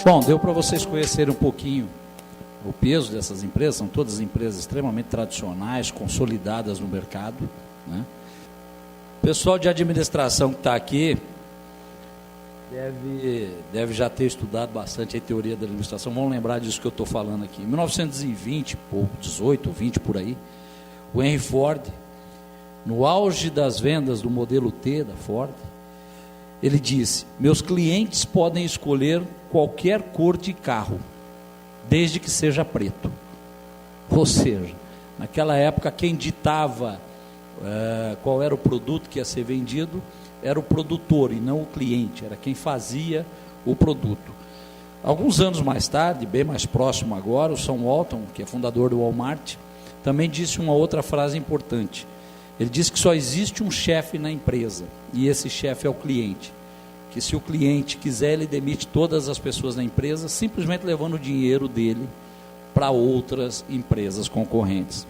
Bom, deu para vocês conhecerem um pouquinho o peso dessas empresas. São todas empresas extremamente tradicionais, consolidadas no mercado, né? O pessoal de administração que está aqui deve já ter estudado bastante a teoria da administração. Vamos lembrar disso que eu estou falando aqui. Em 1920, ou 18 ou 20 por aí, o Henry Ford, no auge das vendas do modelo T da Ford, ele disse: meus clientes podem escolher qualquer cor de carro, desde que seja preto. Ou seja, naquela época quem ditava qual era o produto que ia ser vendido era o produtor e não o cliente, era quem fazia o produto. Alguns anos mais tarde, bem mais próximo agora, o Sam Walton, que é fundador do Walmart, também disse uma outra frase importante. Ele disse que só existe um chefe na empresa, e esse chefe é o cliente. Que se o cliente quiser, ele demite todas as pessoas na empresa, simplesmente levando o dinheiro dele para outras empresas concorrentes.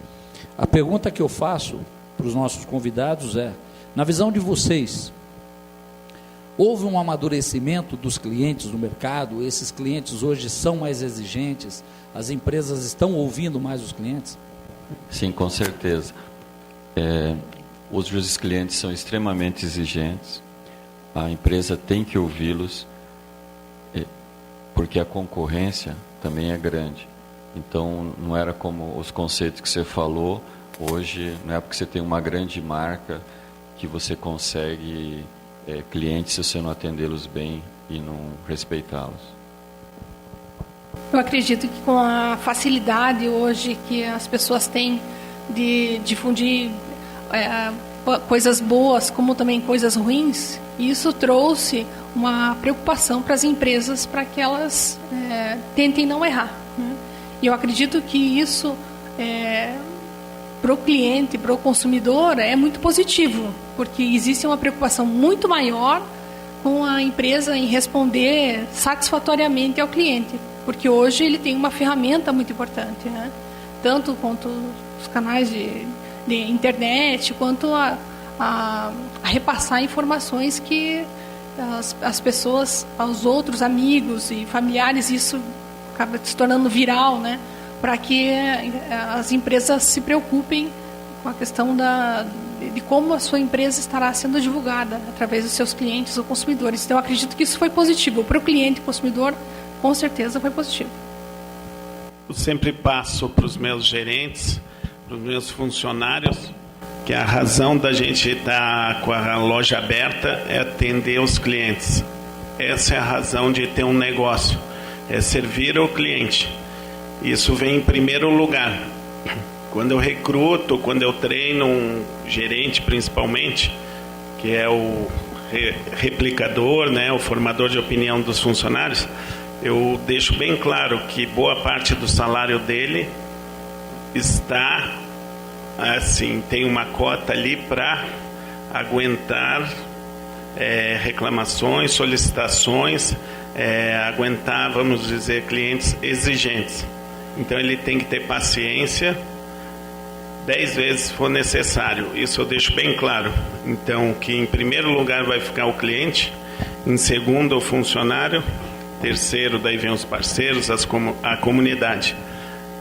A pergunta que eu faço para os nossos convidados é: na visão de vocês, houve um amadurecimento dos clientes no mercado? Esses clientes hoje são mais exigentes? As empresas estão ouvindo mais os clientes? Sim, com certeza. Hoje os clientes são extremamente exigentes. A empresa tem que ouvi-los, porque a concorrência também é grande. Então, não era como os conceitos que você falou. Hoje, não é porque você tem uma grande marca que você consegue clientes se você não atendê-los bem e não respeitá-los. Eu acredito que com a facilidade hoje que as pessoas têm de difundir coisas boas como também coisas ruins, isso trouxe uma preocupação para as empresas para que elas tentem não errar, né? E eu acredito que isso para o cliente, para o consumidor, é muito positivo, porque existe uma preocupação muito maior com a empresa em responder satisfatoriamente ao cliente, porque hoje ele tem uma ferramenta muito importante, né? Tanto quanto os canais de internet, quanto a repassar informações que as pessoas, aos outros amigos e familiares, isso acaba se tornando viral, né? Para que as empresas se preocupem com a questão de como a sua empresa estará sendo divulgada através dos seus clientes ou consumidores. Então, eu acredito que isso foi positivo. Para o cliente e consumidor, com certeza foi positivo. Eu sempre passo para os meus gerentes, para os meus funcionários, que a razão da gente estar com a loja aberta é atender os clientes. Essa é a razão de ter um negócio, é servir ao cliente. Isso vem em primeiro lugar. Quando eu recruto, quando eu treino um gerente principalmente, que é o replicador, né, o formador de opinião dos funcionários, eu deixo bem claro que boa parte do salário dele está, assim, tem uma cota ali para aguentar reclamações, solicitações, aguentar, vamos dizer, clientes exigentes. Então ele tem que ter paciência 10 vezes se for necessário. Isso eu deixo bem claro. Então, que em primeiro lugar vai ficar o cliente, em segundo o funcionário, terceiro daí vem os parceiros, a comunidade.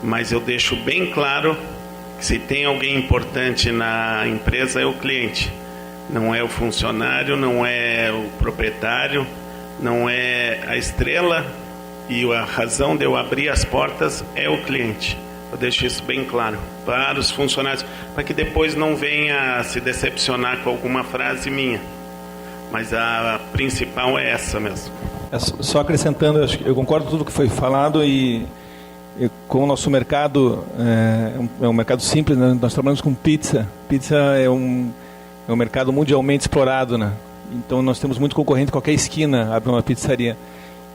Mas eu deixo bem claro que se tem alguém importante na empresa é o cliente. Não é o funcionário, não é o proprietário, não é a estrela, e a razão de eu abrir as portas é o cliente. Eu deixo isso bem claro para os funcionários, para que depois não venha se decepcionar com alguma frase minha. Mas a principal é essa mesmo. Só acrescentando, eu concordo com tudo que foi falado, e com o nosso mercado, é um mercado simples, né? Nós trabalhamos com pizza. Pizza é um mercado mundialmente explorado, né? Então nós temos muito concorrente, qualquer esquina abre uma pizzaria.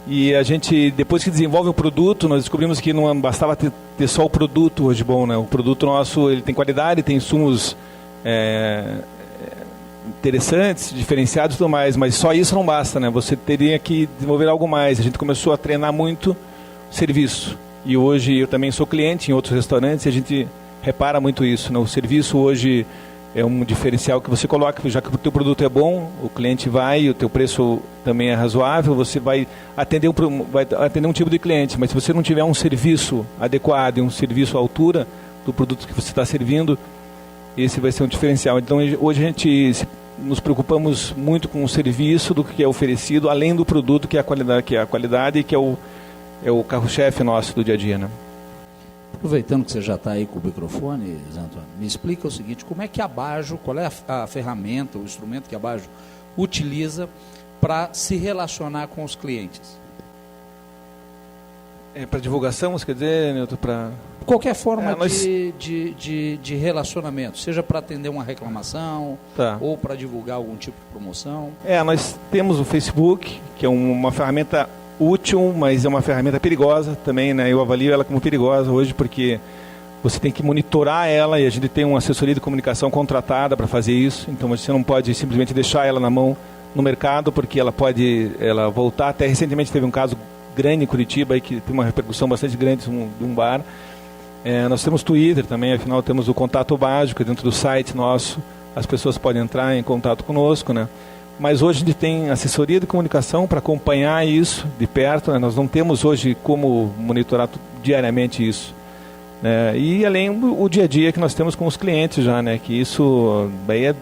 E a gente, depois que desenvolve o produto, nós descobrimos que não bastava ter só o produto hoje bom, né? O produto nosso, ele tem qualidade, tem insumos interessantes, diferenciados e tudo mais, mas só isso não basta, né? Você teria que desenvolver algo mais. A gente começou a treinar muito serviço. E hoje eu também sou cliente em outros restaurantes e a gente repara muito isso, né? O serviço hoje é um diferencial que você coloca, já que o teu produto é bom, o cliente vai, o teu preço também é razoável, você vai atender um tipo de cliente, mas se você não tiver um serviço adequado e um serviço à altura do produto que você está servindo, esse vai ser um diferencial. Então, hoje a gente nos preocupamos muito com o serviço do que é oferecido, além do produto, que é a qualidade e que é o carro-chefe nosso do dia a dia, né? Aproveitando que você já está aí com o microfone, Zé Antônio, me explica o seguinte, como é que a Bajo, qual é a ferramenta, o instrumento que a Bajo utiliza para se relacionar com os clientes? Para divulgação, você quer dizer, Nilton? Qualquer forma de relacionamento, seja para atender uma reclamação, ou para divulgar algum tipo de promoção. Nós temos o Facebook, que é uma ferramenta útil, mas é uma ferramenta perigosa também, né? Eu avalio ela como perigosa hoje, porque você tem que monitorar ela e a gente tem uma assessoria de comunicação contratada para fazer isso, então você não pode simplesmente deixar ela na mão no mercado, porque ela pode voltar. Até recentemente teve um caso grande em Curitiba aí, que tem uma repercussão bastante grande de um bar. Nós temos Twitter também, afinal temos o contato básico dentro do site nosso, as pessoas podem entrar em contato conosco, né? Mas hoje a gente tem assessoria de comunicação para acompanhar isso de perto, né? Nós não temos hoje como monitorar diariamente isso, né? E além o dia a dia que nós temos com os clientes já, né? Que isso daí é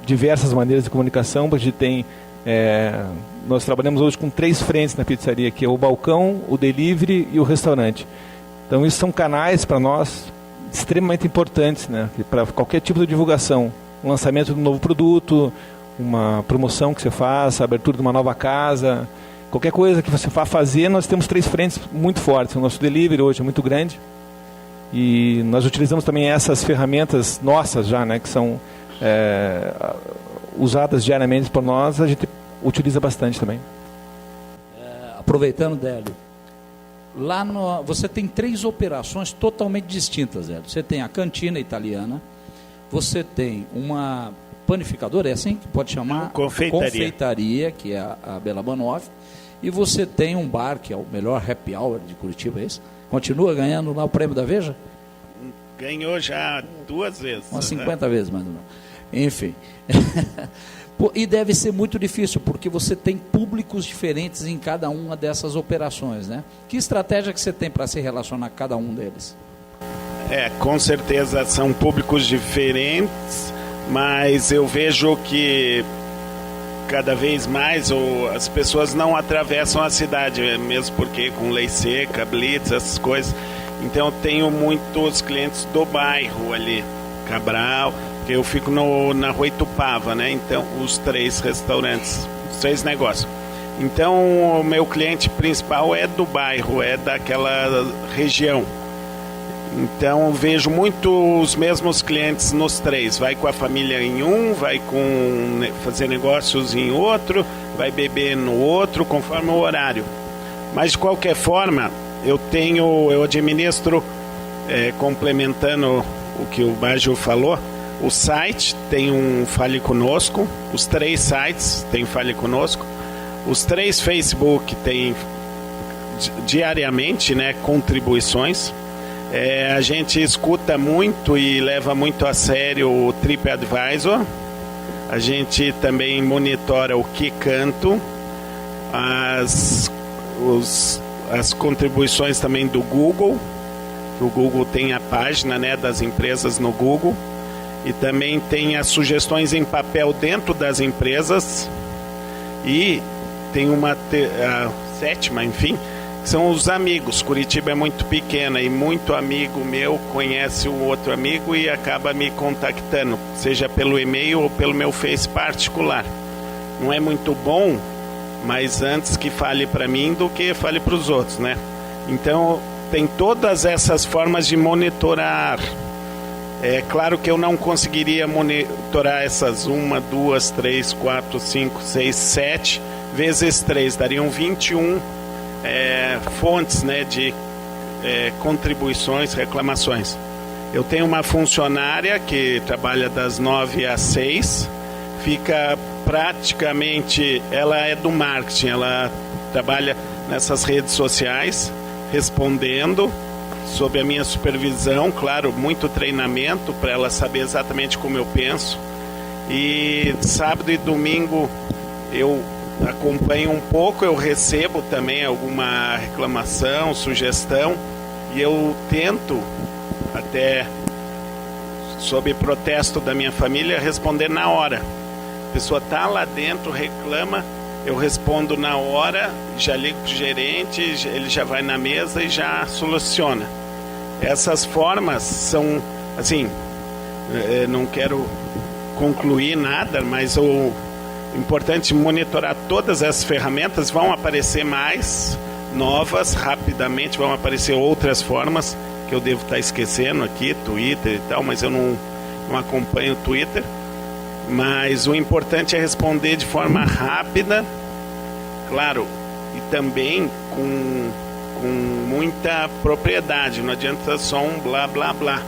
diversas maneiras de comunicação, porque a gente tem, nós trabalhamos hoje com 3 frentes na pizzaria, que é o balcão, o delivery e o restaurante. Então isso são canais para nós extremamente importantes, né? Para qualquer tipo de divulgação, um lançamento de um novo produto, uma promoção que você faz, a abertura de uma nova casa, qualquer coisa que você vá fazer, nós temos 3 frentes muito fortes. O nosso delivery hoje é muito grande e nós utilizamos também essas ferramentas nossas já, né, que são usadas diariamente por nós, a gente utiliza bastante também. Aproveitando, Délio, você tem 3 operações totalmente distintas, Délio. Você tem a cantina italiana, você tem uma panificadora, é assim que pode chamar? Confeitaria, que é a Bela Banoff, e você tem um bar, que é o melhor happy hour de Curitiba, é isso? Continua ganhando lá o prêmio da Veja? Ganhou já 2 vezes. Umas 50 vezes, mais ou menos. Enfim. E deve ser muito difícil, porque você tem públicos diferentes em cada uma dessas operações, né? Que estratégia que você tem para se relacionar com cada um deles? Com certeza são públicos diferentes, mas eu vejo que cada vez mais as pessoas não atravessam a cidade, mesmo porque com lei seca, blitz, essas coisas. Então eu tenho muitos clientes do bairro ali, Cabral, porque eu fico na Rua Itupava, né? Então os 3 restaurantes, os 3 negócios. Então o meu cliente principal é do bairro, é daquela região. Então vejo muito os mesmos clientes nos 3. Vai com a família em um, vai fazer negócios em outro, vai beber no outro, conforme o horário. Mas de qualquer forma, eu administro, complementando o que o Bajo falou, o site tem um Fale Conosco, os 3 sites tem Fale Conosco, os 3 Facebook tem diariamente, né, contribuições. A gente escuta muito e leva muito a sério o TripAdvisor. A gente também monitora o Que Canto, as contribuições também do Google. O Google tem a página, né, das empresas no Google. E também tem as sugestões em papel dentro das empresas. E tem a 7ª, enfim, são os amigos. Curitiba é muito pequena e muito amigo meu conhece o outro amigo e acaba me contactando, seja pelo e-mail ou pelo meu Face particular. Não é muito bom, mas antes que fale para mim do que fale para os outros, né? Então tem todas essas formas de monitorar. É claro que eu não conseguiria monitorar essas 1, 2, 3, 4, 5, 6, 7 vezes 3, dariam 21 fontes, né, de contribuições, reclamações. Eu tenho uma funcionária que trabalha das 9 às 6, fica praticamente, ela é do marketing, ela trabalha nessas redes sociais, respondendo sob a minha supervisão, claro, muito treinamento para ela saber exatamente como eu penso. E sábado e domingo eu acompanho um pouco, eu recebo também alguma reclamação, sugestão, e eu tento, até sob protesto da minha família, responder na hora. A pessoa está lá dentro, reclama, eu respondo na hora, já ligo para o gerente, ele já vai na mesa e já soluciona. Essas formas são, assim, não quero concluir nada, mas o importante é monitorar todas essas ferramentas. Vão aparecer mais novas, rapidamente vão aparecer outras formas que eu devo estar esquecendo aqui, Twitter e tal, mas eu não acompanho o Twitter. Mas o importante é responder de forma rápida, claro, e também com muita propriedade. Não adianta só um blá blá blá.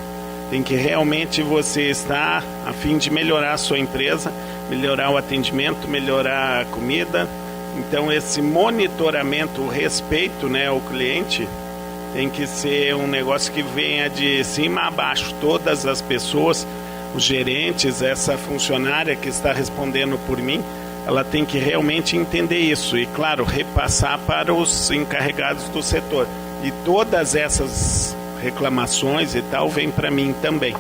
Tem que realmente você estar a fim de melhorar a sua empresa, melhorar o atendimento, melhorar a comida. Então esse monitoramento, o respeito, né, ao cliente, tem que ser um negócio que venha de cima a baixo. Todas as pessoas, os gerentes, essa funcionária que está respondendo por mim, ela tem que realmente entender isso e, claro, repassar para os encarregados do setor. E todas essas reclamações e tal vêm para mim também.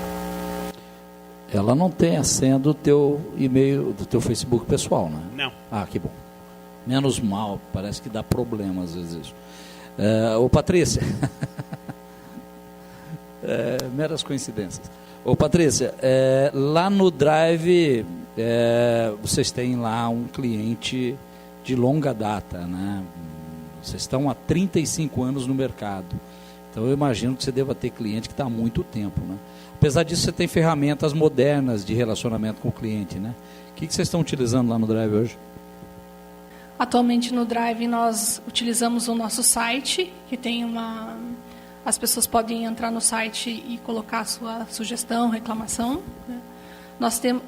Ela não tem a senha do teu e-mail, do teu Facebook pessoal, né? Não. Ah, que bom. Menos mal, parece que dá problema às vezes isso. Ô Patrícia, meras coincidências. Ô Patrícia, lá no Drive, vocês têm lá um cliente de longa data, né? Vocês estão há 35 anos no mercado. Então eu imagino que você deva ter cliente que está há muito tempo, né? Apesar disso, você tem ferramentas modernas de relacionamento com o cliente, né? O que vocês estão utilizando lá no Drive hoje? Atualmente no Drive nós utilizamos o nosso site, que tem as pessoas podem entrar no site e colocar a sua sugestão, reclamação, né? Nós temos,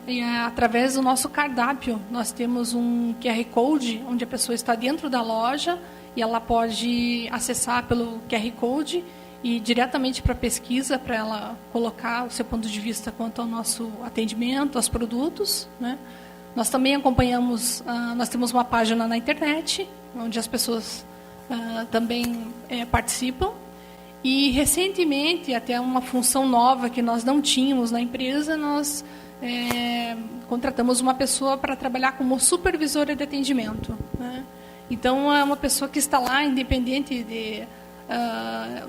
através do nosso cardápio, nós temos um QR Code, onde a pessoa está dentro da loja e ela pode acessar pelo QR Code e diretamente para a pesquisa, para ela colocar o seu ponto de vista quanto ao nosso atendimento, aos produtos, né? Nós também acompanhamos, nós temos uma página na internet, onde as pessoas também participam. E, recentemente, até uma função nova que nós não tínhamos na empresa, nós contratamos uma pessoa para trabalhar como supervisora de atendimento, né? Então, é uma pessoa que está lá, independente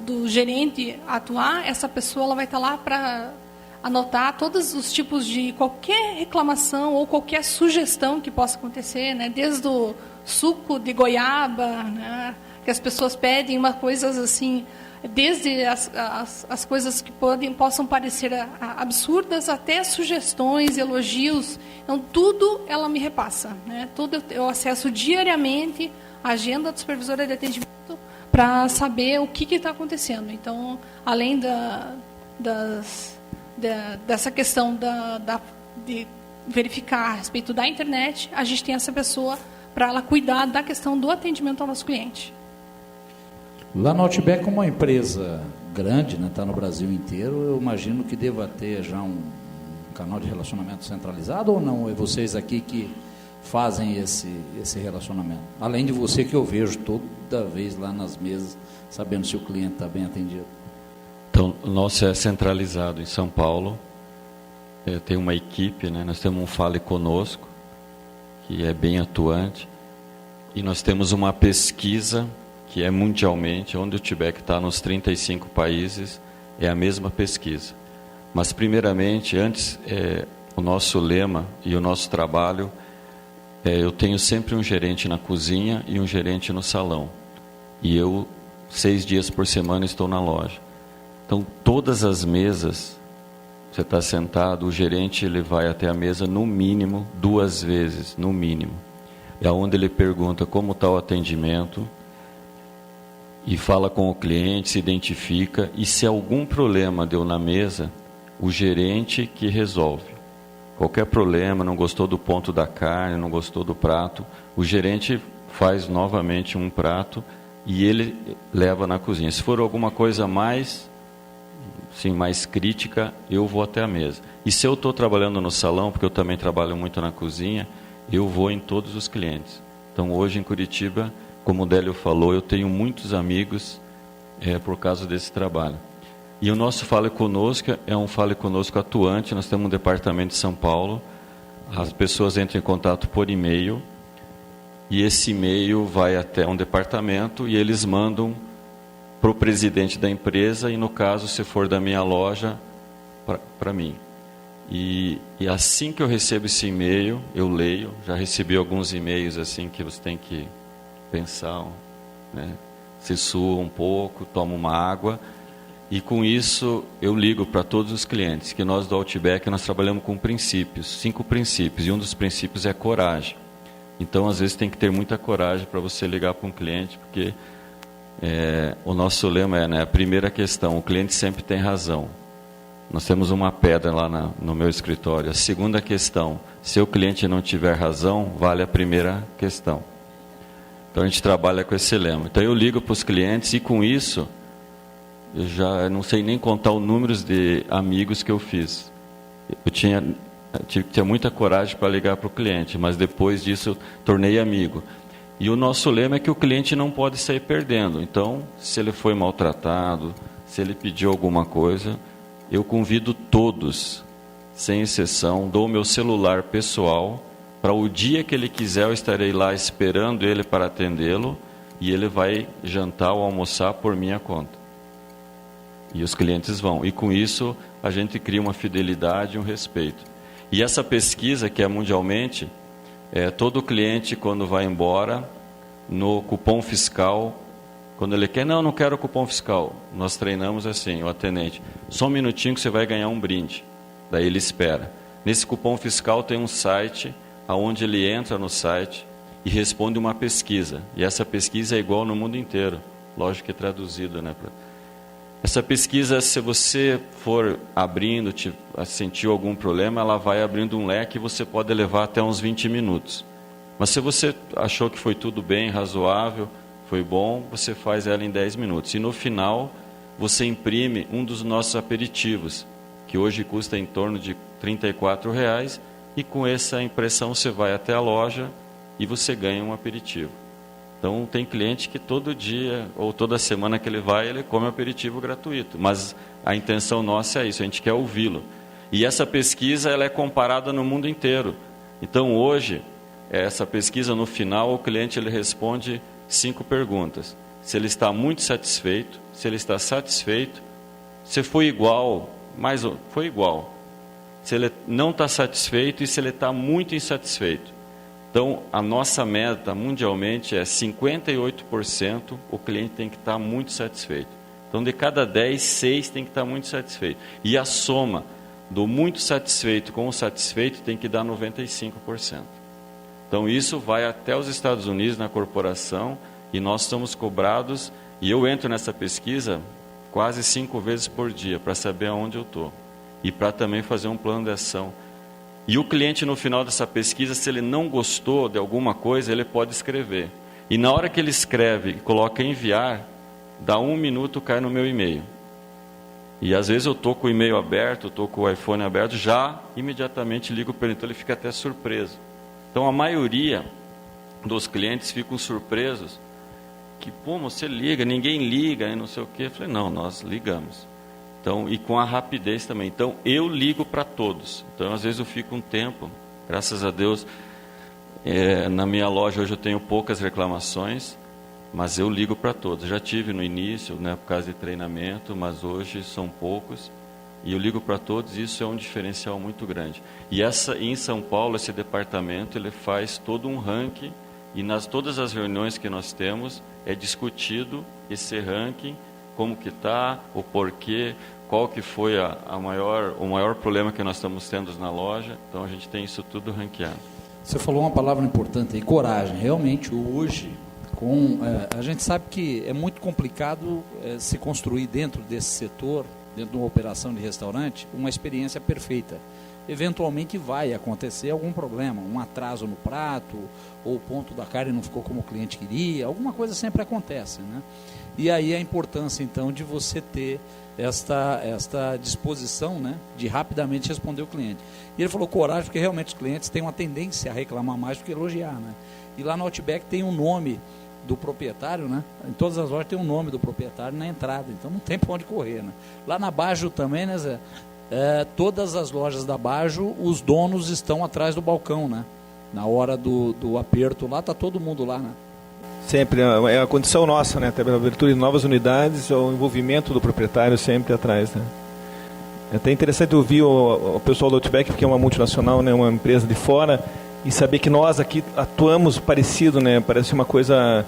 do gerente atuar, essa pessoa ela vai estar lá para anotar todos os tipos de qualquer reclamação ou qualquer sugestão que possa acontecer, né? Desde o suco de goiaba, né? Que as pessoas pedem coisas assim, desde as coisas que possam parecer absurdas até sugestões, elogios. Então, tudo ela me repassa, né? Tudo eu acesso diariamente a agenda do supervisora de atendimento para saber o que está acontecendo. Então, além dessa questão de verificar a respeito da internet, a gente tem essa pessoa para ela cuidar da questão do atendimento ao nosso cliente. Lá no Outback, como uma empresa grande, né, está no Brasil inteiro, eu imagino que deva ter já um canal de relacionamento centralizado, ou não? É vocês aqui que fazem esse relacionamento? Além de você, que eu vejo toda vez lá nas mesas, sabendo se o cliente está bem atendido. Então, o nosso é centralizado em São Paulo. Tem uma equipe, né? Nós temos um Fale Conosco, que é bem atuante. E nós temos uma pesquisa que é mundialmente, onde o Outback está nos 35 países, é a mesma pesquisa. Mas, primeiramente, antes, o nosso lema e o nosso trabalho, eu tenho sempre um gerente na cozinha e um gerente no salão. E eu, 6 dias por semana, estou na loja. Então, todas as mesas, você está sentado, o gerente ele vai até a mesa no mínimo 2 vezes, no mínimo. É onde ele pergunta como está o atendimento, e fala com o cliente, se identifica, e se algum problema deu na mesa, o gerente que resolve. Qualquer problema, não gostou do ponto da carne, não gostou do prato, o gerente faz novamente um prato e ele leva na cozinha. Se for alguma coisa mais, sim, mais crítica, eu vou até a mesa. E se eu estou trabalhando no salão, porque eu também trabalho muito na cozinha, eu vou em todos os clientes. Então, hoje em Curitiba, como o Délio falou, eu tenho muitos amigos por causa desse trabalho. E o nosso Fale Conosco é um Fale Conosco atuante. Nós temos um departamento de São Paulo. As pessoas entram em contato por e-mail, e esse e-mail vai até um departamento e eles mandam para o presidente da empresa, e no caso, se for da minha loja, para mim. E assim que eu recebo esse e-mail, eu leio. Já recebi alguns e-mails assim que você tem que pensar, né? Se sua um pouco, toma uma água. E com isso eu ligo para todos os clientes, que nós do Outback nós trabalhamos com princípios, 5 princípios, e um dos princípios é coragem. Então às vezes tem que ter muita coragem para você ligar para um cliente, porque o nosso lema é, né, a primeira questão, o cliente sempre tem razão. Nós temos uma pedra lá no meu escritório. A segunda questão, se o cliente não tiver razão, vale a primeira questão. Então a gente trabalha com esse lema. Então eu ligo para os clientes e com isso eu já não sei nem contar os números de amigos que eu fiz. Eu tive que ter muita coragem para ligar para o cliente, mas depois disso eu tornei amigo. E o nosso lema é que o cliente não pode sair perdendo. Então, se ele foi maltratado, se ele pediu alguma coisa, eu convido todos, sem exceção, dou o meu celular pessoal, para o dia que ele quiser eu estarei lá esperando ele para atendê-lo, e ele vai jantar ou almoçar por minha conta. E os clientes vão. E com isso a gente cria uma fidelidade e um respeito. E essa pesquisa, que é mundialmente, todo cliente quando vai embora, no cupom fiscal, quando ele quer, não quero cupom fiscal, nós treinamos assim, o atendente, só um minutinho que você vai ganhar um brinde. Daí ele espera. Nesse cupom fiscal tem um site, onde ele entra no site e responde uma pesquisa. E essa pesquisa é igual no mundo inteiro, lógico que é traduzido, né? Essa pesquisa, se você for abrindo, sentiu algum problema, ela vai abrindo um leque e você pode levar até uns 20 minutos. Mas se você achou que foi tudo bem, razoável, foi bom, você faz ela em 10 minutos. E no final, você imprime um dos nossos aperitivos, que hoje custa em torno de R$34, e com essa impressão você vai até a loja e você ganha um aperitivo. Então, tem cliente que todo dia, ou toda semana que ele vai, ele come aperitivo gratuito. Mas a intenção nossa é isso, a gente quer ouvi-lo. E essa pesquisa ela é comparada no mundo inteiro. Então, hoje, essa pesquisa, no final, o cliente ele responde 5 perguntas. Se ele está muito satisfeito, se ele está satisfeito, se foi igual, foi igual. Se ele não está satisfeito e se ele está muito insatisfeito. Então, a nossa meta mundialmente é 58% o cliente tem que estar muito satisfeito. Então, de cada 10, 6 tem que estar muito satisfeito. E a soma do muito satisfeito com o satisfeito tem que dar 95%. Então, isso vai até os Estados Unidos, na corporação, e nós estamos cobrados, e eu entro nessa pesquisa quase 5 vezes por dia, para saber aonde eu estou. E para também fazer um plano de ação. E o cliente, no final dessa pesquisa, se ele não gostou de alguma coisa, ele pode escrever. E na hora que ele escreve e coloca enviar, dá 1 minuto, cai no meu e-mail. E às vezes eu estou com o e-mail aberto, estou com o iPhone aberto, já imediatamente ligo para ele, então ele fica até surpreso. Então a maioria dos clientes ficam surpresos, que, pô, você liga, ninguém liga, e não sei o quê. Eu falei, não, nós ligamos. Então, e com a rapidez também. Então, eu ligo para todos. Então, às vezes eu fico um tempo, graças a Deus, na minha loja hoje eu tenho poucas reclamações, mas eu ligo para todos. Já tive no início, né, por causa de treinamento, mas hoje são poucos. E eu ligo para todos, e isso é um diferencial muito grande. E em São Paulo, esse departamento, ele faz todo um ranking, e todas as reuniões que nós temos, é discutido esse ranking, como que está, o porquê, qual que foi o maior problema que nós estamos tendo na loja. Então, a gente tem isso tudo ranqueado. Você falou uma palavra importante aí, coragem. Realmente, hoje, a gente sabe que é muito complicado se construir dentro desse setor, dentro de uma operação de restaurante, uma experiência perfeita. eventualmente vai acontecer algum problema, um atraso no prato, ou o ponto da carne não ficou como o cliente queria, alguma coisa sempre acontece, né? E aí a importância, então, de você ter esta disposição, né, de rapidamente responder o cliente. E ele falou coragem, porque realmente os clientes têm uma tendência a reclamar mais do que elogiar, né? E lá no Outback tem um nome do proprietário, né? Em todas as lojas tem um nome do proprietário na entrada, então não tem para onde correr, né? Lá na Bajo também, né, Zé? Todas as lojas da Bajo, os donos estão atrás do balcão, né? Na hora do aperto lá, está todo mundo lá, né? Sempre, é a condição nossa, né? Até a abertura de novas unidades, o envolvimento do proprietário sempre atrás, né? É até interessante ouvir o pessoal do Outback, porque é uma multinacional, né? Uma empresa de fora, e saber que nós aqui atuamos parecido, né? Parece uma coisa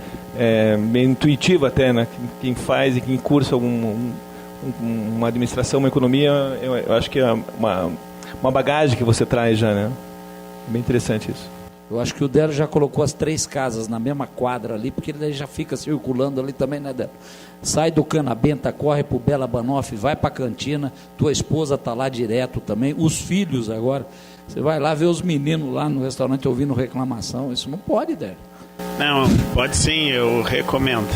bem intuitiva até, né? Quem faz e quem cursa uma administração, uma economia, eu acho que é uma bagagem que você traz já, né? Bem interessante isso. Eu acho que o Délio já colocou as 3 casas na mesma quadra ali, porque ele já fica circulando ali também, né, Délio? Sai do Canabenta, corre pro Bela Banoff, vai pra cantina, tua esposa tá lá direto também, os filhos agora. Você vai lá ver os meninos lá no restaurante ouvindo reclamação. Isso não pode, Délio. Não, pode sim, eu recomendo.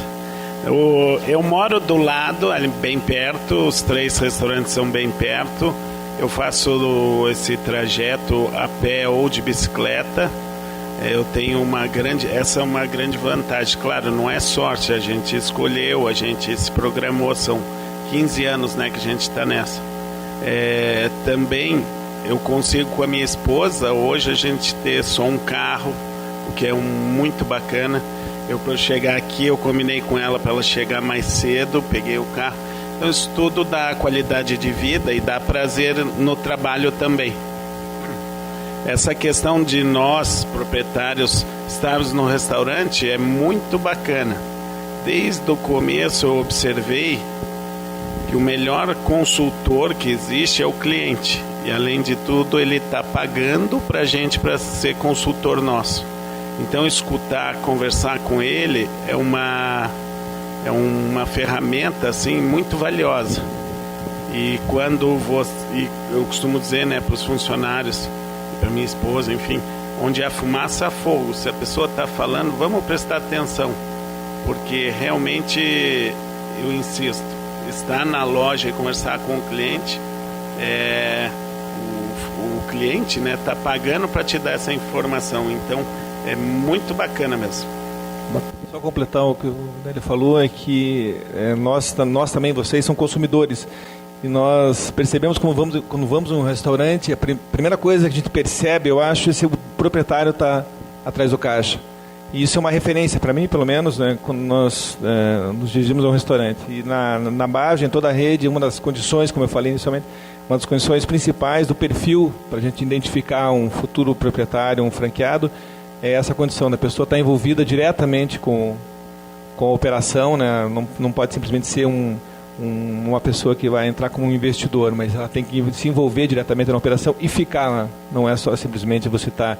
Eu moro do lado, ali bem perto, os 3 restaurantes são bem perto. Eu faço esse trajeto a pé ou de bicicleta. Eu tenho essa é uma grande vantagem. Claro, não é sorte, a gente escolheu, a gente se programou, são 15 anos, né, que a gente está nessa. Também eu consigo com a minha esposa, hoje a gente ter só um carro, o que é muito bacana. Para chegar aqui, eu combinei com ela para ela chegar mais cedo, peguei o carro. Então isso tudo dá qualidade de vida e dá prazer no trabalho também. Essa questão de nós, proprietários, estarmos no restaurante é muito bacana. Desde o começo eu observei que o melhor consultor que existe é o cliente. E além de tudo, ele está pagando para a gente para ser consultor nosso. Então escutar, conversar com ele é uma ferramenta assim, muito valiosa. E eu costumo dizer, né, para os funcionários, para minha esposa, enfim, onde há fumaça há fogo. Se a pessoa está falando, vamos prestar atenção, porque realmente, eu insisto, estar na loja e conversar com o cliente, o cliente, né, está pagando para te dar essa informação, então é muito bacana mesmo. Só completar o que o Délio falou, é que nós também, vocês são consumidores. E nós percebemos quando vamos a um restaurante, a primeira coisa que a gente percebe, eu acho, é se o proprietário está atrás do caixa. E isso é uma referência para mim, pelo menos, né, quando nós nos dirigimos a um restaurante. E na Bajo, em toda a rede, uma das condições, como eu falei inicialmente, uma das condições principais do perfil para a gente identificar um futuro proprietário, um franqueado, é essa condição da pessoa estar envolvida diretamente com a operação, né? Não pode simplesmente ser uma pessoa que vai entrar como um investidor, mas ela tem que se envolver diretamente na operação e ficar lá. Não é só simplesmente você estar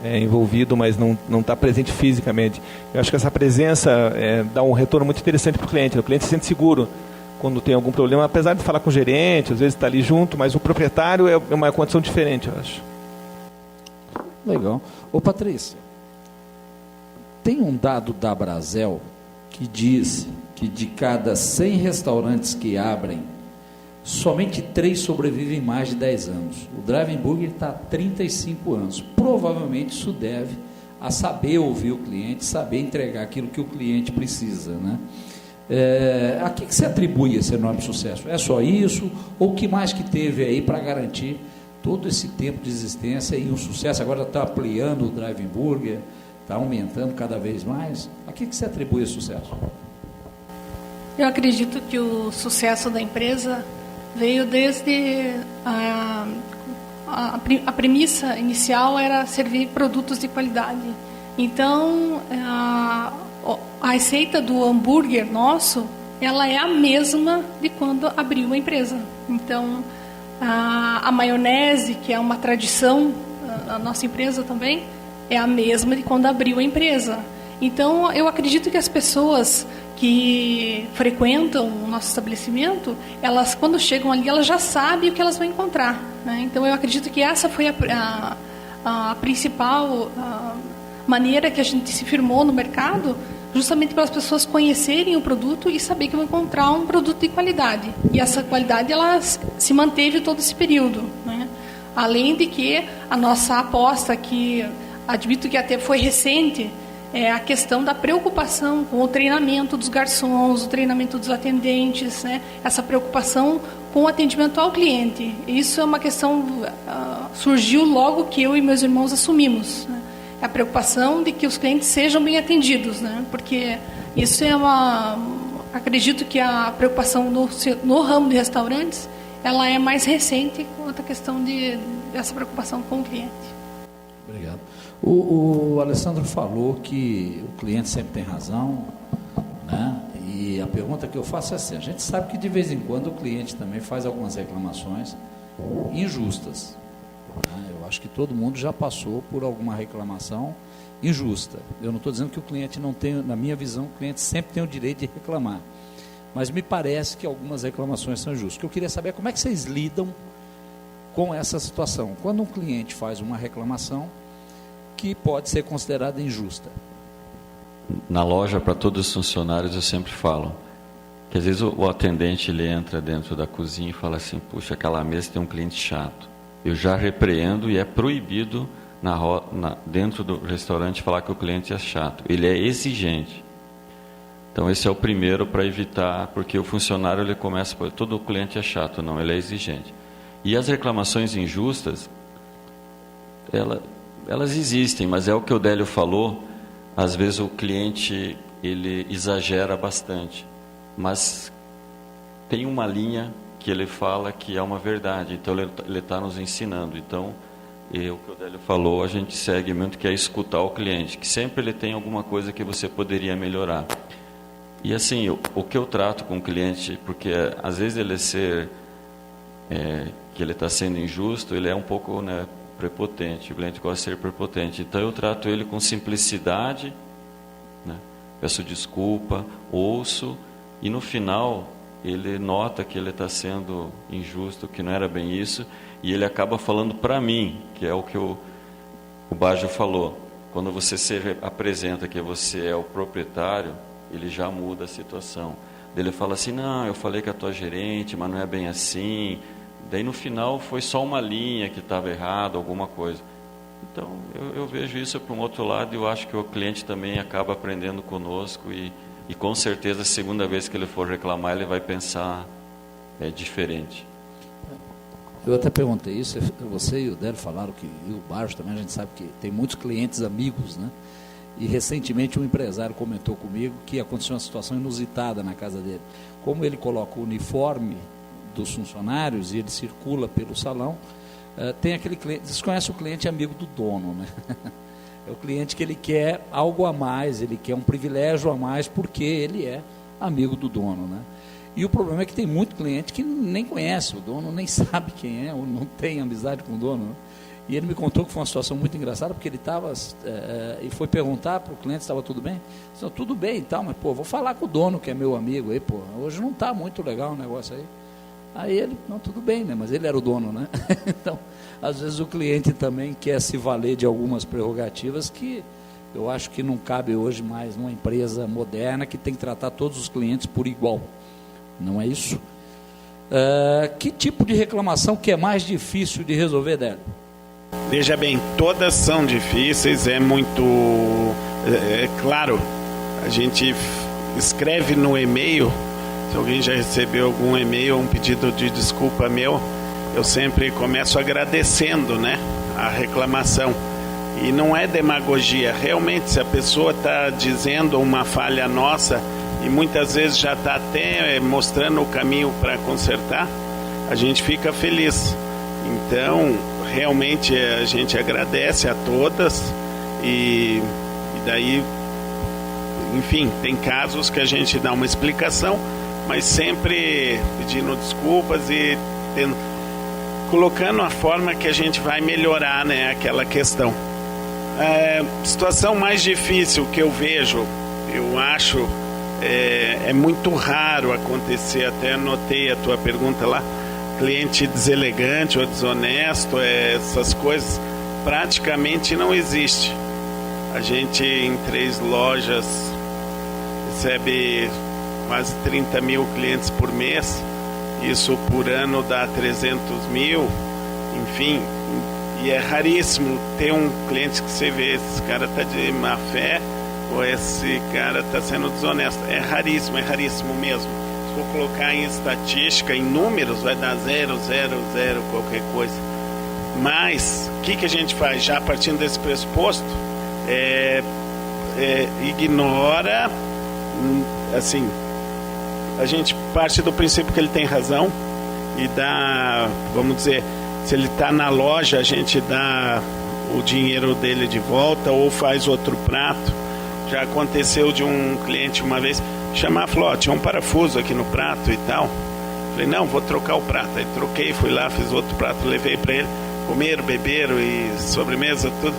envolvido, mas não estar presente fisicamente. Eu acho que essa presença dá um retorno muito interessante para o cliente. O cliente se sente seguro quando tem algum problema, apesar de falar com o gerente, às vezes está ali junto, mas o proprietário é uma condição diferente, eu acho. Legal. Ô Patrícia, tem um dado da Brasel que diz que de cada 100 restaurantes que abrem, somente 3 sobrevivem mais de 10 anos. O Drive-In Burger está há 35 anos. Provavelmente isso deve a saber ouvir o cliente, saber entregar aquilo que o cliente precisa, né? A que se atribui esse enorme sucesso? É só isso? Ou o que mais que teve aí para garantir todo esse tempo de existência e um sucesso? Agora está ampliando o Drive-In Burger, está aumentando cada vez mais. A que se atribui esse sucesso? Eu acredito que o sucesso da empresa veio desde a premissa inicial era servir produtos de qualidade. Então, a receita do hambúrguer nosso, ela é a mesma de quando abriu a empresa. Então, a maionese, que é uma tradição da nossa empresa também, é a mesma de quando abriu a empresa. Então, eu acredito que as pessoas que frequentam o nosso estabelecimento, elas, quando chegam ali, elas já sabem o que elas vão encontrar, né? Então, eu acredito que essa foi a principal maneira que a gente se firmou no mercado, justamente para as pessoas conhecerem o produto e saber que vão encontrar um produto de qualidade. E essa qualidade, ela se manteve todo esse período, né? Além de que a nossa aposta, que admito que até foi recente, é a questão da preocupação com o treinamento dos garçons, o treinamento dos atendentes, né? Essa preocupação com o atendimento ao cliente. Isso é uma questão surgiu logo que eu e meus irmãos assumimos, né? A preocupação de que os clientes sejam bem atendidos, né? Porque isso é acredito que a preocupação no ramo de restaurantes, ela é mais recente quanto a questão dessa preocupação com o cliente. Obrigado. O Alessandro falou que o cliente sempre tem razão, né? E a pergunta que eu faço é assim: a gente sabe que de vez em quando o cliente também faz algumas reclamações injustas, né? Eu acho que todo mundo já passou por alguma reclamação injusta. Eu não estou dizendo que o cliente não tem, na minha visão, o cliente sempre tem o direito de reclamar, mas me parece que algumas reclamações são injustas. O que eu queria saber é como é que vocês lidam com essa situação, quando um cliente faz uma reclamação que pode ser considerada injusta. Na loja, para todos os funcionários, eu sempre falo que às vezes o atendente ele entra dentro da cozinha e fala assim: puxa, aquela mesa tem um cliente chato. Eu já repreendo e é proibido dentro do restaurante falar que o cliente é chato. Ele é exigente. Então esse é o primeiro para evitar, porque o funcionário ele começa, todo cliente é chato. Não, ele é exigente. E as reclamações injustas, elas existem, mas é o que o Délio falou, às vezes o cliente ele exagera bastante, mas tem uma linha que ele fala que é uma verdade, então ele está nos ensinando. Então, o que o Délio falou, a gente segue muito, que é escutar o cliente, que sempre ele tem alguma coisa que você poderia melhorar. E assim, o que eu trato com o cliente, porque às vezes ele que ele está sendo injusto, ele é um pouco, né, prepotente, o cliente gosta de ser prepotente, então eu trato ele com simplicidade, né? Peço desculpa, ouço, e no final ele nota que ele está sendo injusto, que não era bem isso, e ele acaba falando para mim, que é o que o Baggio falou, quando você se apresenta que você é o proprietário, ele já muda a situação. Ele fala assim: não, eu falei com a tua gerente, mas não é bem assim. Daí no final foi só uma linha que estava errada, alguma coisa. Então eu vejo isso para um outro lado, e eu acho que o cliente também acaba aprendendo conosco, e com certeza a segunda vez que ele for reclamar ele vai pensar diferente. Eu até perguntei isso, você e o Délio falaram que, e o Baggio também, a gente sabe que tem muitos clientes amigos, né? E recentemente um empresário comentou comigo que aconteceu uma situação inusitada na casa dele. Como ele coloca o uniforme dos funcionários e ele circula pelo salão, tem aquele cliente, vocês conhecem o cliente amigo do dono, né? É o cliente que ele quer algo a mais, ele quer um privilégio a mais porque ele é amigo do dono, né? E o problema é que tem muito cliente que nem conhece o dono, nem sabe quem é, ou não tem amizade com o dono, né? E ele me contou que foi uma situação muito engraçada, porque ele estava e foi perguntar para o cliente se estava tudo bem. Disse: tudo bem e tal, mas pô, vou falar com o dono que é meu amigo aí, pô, hoje não está muito legal o negócio aí. Aí ele: não, tudo bem, né? Mas ele era o dono, né? Então, às vezes o cliente também quer se valer de algumas prerrogativas que eu acho que não cabe hoje mais numa empresa moderna que tem que tratar todos os clientes por igual. Não é isso? Que tipo de reclamação que é mais difícil de resolver, Délio? Veja bem, todas são difíceis, é muito... claro, a gente escreve no e-mail, se alguém já recebeu algum e-mail, um pedido de desculpa meu, eu sempre começo agradecendo, né, a reclamação. E não é demagogia, realmente, se a pessoa está dizendo uma falha nossa e muitas vezes já está até mostrando o caminho para consertar, a gente fica feliz. Então, realmente a gente agradece a todas e daí, enfim, tem casos que a gente dá uma explicação, mas sempre pedindo desculpas e colocando a forma que a gente vai melhorar, né, aquela questão. A situação mais difícil que eu vejo, eu acho, é muito raro acontecer, até anotei a tua pergunta lá, cliente deselegante ou desonesto, essas coisas praticamente não existe. A gente em 3 lojas recebe quase 30 mil clientes por mês, isso por ano dá 300 mil, enfim, e é raríssimo ter um cliente que você vê, esse cara está de má fé ou esse cara está sendo desonesto. É raríssimo mesmo. Se for colocar em estatística, em números, vai dar 0, 0, 0, qualquer coisa. Mas, o que a gente faz? Já partindo desse pressuposto, ignora, assim, a gente parte do princípio que ele tem razão e dá, vamos dizer, se ele está na loja, a gente dá o dinheiro dele de volta ou faz outro prato. Já aconteceu de um cliente uma vez chamar, falou, ó, tinha um parafuso aqui no prato e tal. Falei, não, vou trocar o prato. Aí troquei, fui lá, fiz outro prato, levei para ele. Comeram, beberam e sobremesa, tudo.